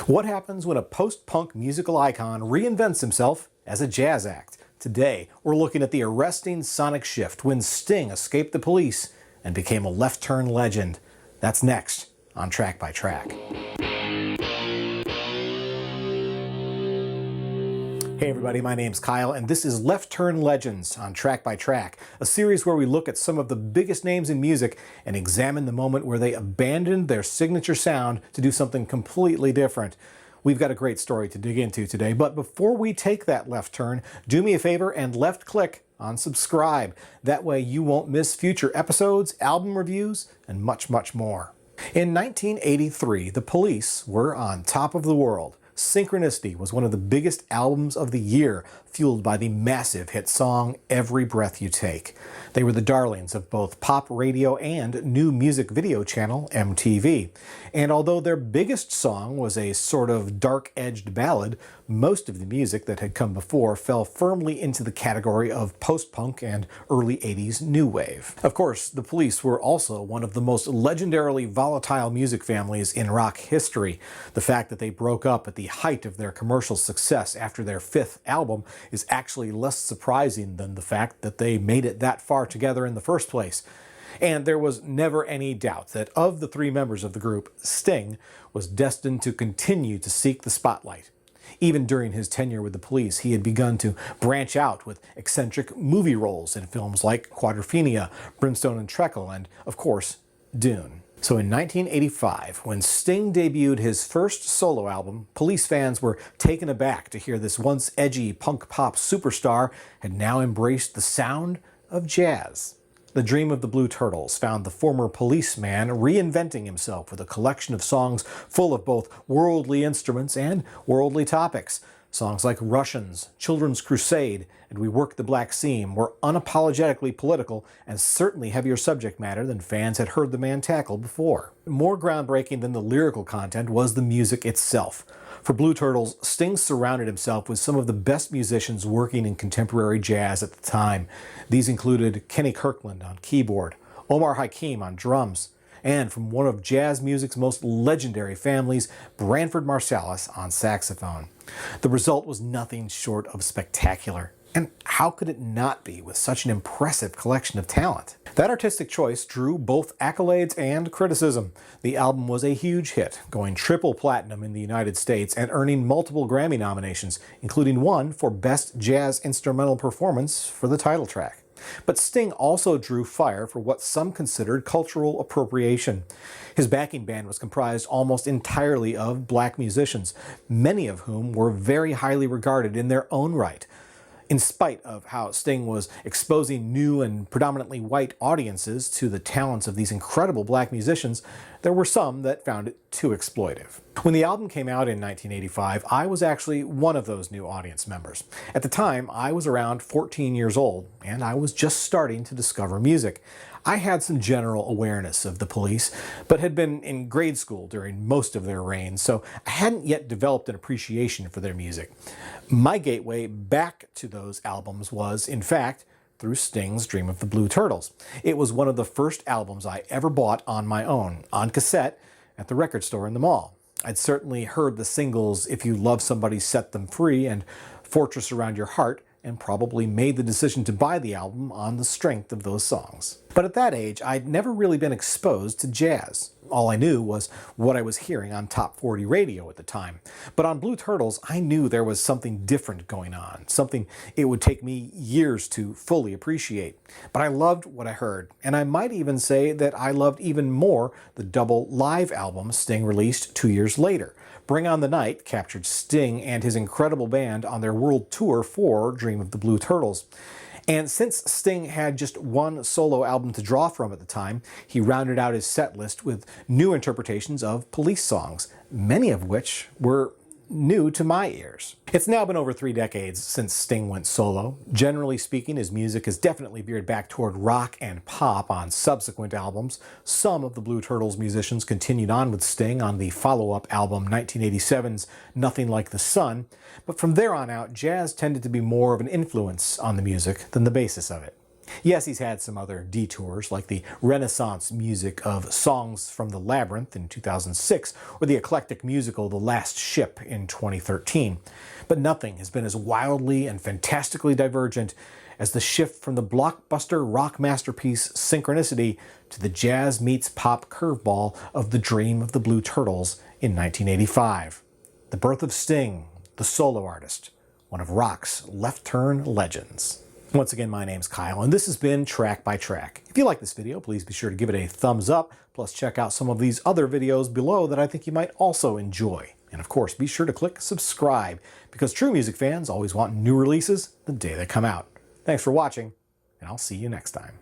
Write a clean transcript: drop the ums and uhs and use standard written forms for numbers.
What happens when a post-punk musical icon reinvents himself as a jazz act? Today, we're looking at the arresting sonic shift when Sting escaped the police and became a left-turn legend. That's next on Track by Track. Hey everybody, my name's Kyle, and this is Left Turn Legends on Track by Track, a series where we look at some of the biggest names in music and examine the moment where they abandoned their signature sound to do something completely different. We've got a great story to dig into today, but before we take that left turn, do me a favor and left click on subscribe. That way you won't miss future episodes, album reviews, and much, much more. In 1983, the Police were on top of the world. Synchronicity was one of the biggest albums of the year, fueled by the massive hit song Every Breath You Take. They were the darlings of both pop radio and new music video channel MTV. And although their biggest song was a sort of dark-edged ballad, most of the music that had come before fell firmly into the category of post-punk and early 80s new wave. Of course, the Police were also one of the most legendarily volatile music families in rock history. The fact that they broke up at the height of their commercial success after their fifth album is actually less surprising than the fact that they made it that far together in the first place. And there was never any doubt that of the three members of the group, Sting was destined to continue to seek the spotlight. Even during his tenure with the Police, he had begun to branch out with eccentric movie roles in films like Quadrophenia, Brimstone and Treacle, and, of course, Dune. So in 1985, when Sting debuted his first solo album, Police fans were taken aback to hear this once edgy punk pop superstar had now embraced the sound of jazz. The Dream of the Blue Turtles found the former policeman reinventing himself with a collection of songs full of both worldly instruments and worldly topics. Songs like Russians, Children's Crusade, and We Work the Black Seam were unapologetically political and certainly heavier subject matter than fans had heard the man tackle before. More groundbreaking than the lyrical content was the music itself. For Blue Turtles, Sting surrounded himself with some of the best musicians working in contemporary jazz at the time. These included Kenny Kirkland on keyboard, Omar Hakim on drums, and from one of jazz music's most legendary families, Branford Marsalis on saxophone. The result was nothing short of spectacular. And how could it not be with such an impressive collection of talent? That artistic choice drew both accolades and criticism. The album was a huge hit, going triple platinum in the United States and earning multiple Grammy nominations, including one for Best Jazz Instrumental Performance for the title track. But Sting also drew fire for what some considered cultural appropriation. His backing band was comprised almost entirely of black musicians, many of whom were very highly regarded in their own right. In spite of how Sting was exposing new and predominantly white audiences to the talents of these incredible black musicians, there were some that found it too exploitive. When the album came out in 1985, I was actually one of those new audience members. At the time, I was around 14 years old, and I was just starting to discover music. I had some general awareness of the Police, but had been in grade school during most of their reign, so I hadn't yet developed an appreciation for their music. My gateway back to those albums was, in fact, through Sting's Dream of the Blue Turtles. It was one of the first albums I ever bought on my own, on cassette, at the record store in the mall. I'd certainly heard the singles If You Love Somebody Set Them Free and Fortress Around Your Heart, and probably made the decision to buy the album on the strength of those songs. But at that age, I'd never really been exposed to jazz. All I knew was what I was hearing on Top 40 radio at the time. But on Blue Turtles, I knew there was something different going on, something it would take me years to fully appreciate. But I loved what I heard, and I might even say that I loved even more the double live album Sting released 2 years later. Bring on the Night captured Sting and his incredible band on their world tour for Dream of the Blue Turtles. And since Sting had just one solo album to draw from at the time, he rounded out his set list with new interpretations of Police songs, many of which were new to my ears. It's now been over 3 decades since Sting went solo. Generally speaking, his music has definitely veered back toward rock and pop on subsequent albums. Some of the Blue Turtles musicians continued on with Sting on the follow-up album 1987's Nothing Like the Sun, but from there on out, jazz tended to be more of an influence on the music than the basis of it. Yes, he's had some other detours, like the Renaissance music of Songs from the Labyrinth in 2006, or the eclectic musical The Last Ship in 2013. But nothing has been as wildly and fantastically divergent as the shift from the blockbuster rock masterpiece Synchronicity to the jazz meets pop curveball of The Dream of the Blue Turtles in 1985. The birth of Sting, the solo artist, one of rock's left-turn legends. Once again, my name's Kyle, and this has been Track by Track. If you like this video, please be sure to give it a thumbs up, plus check out some of these other videos below that I think you might also enjoy. And of course, be sure to click subscribe, because true music fans always want new releases the day they come out. Thanks for watching, and I'll see you next time.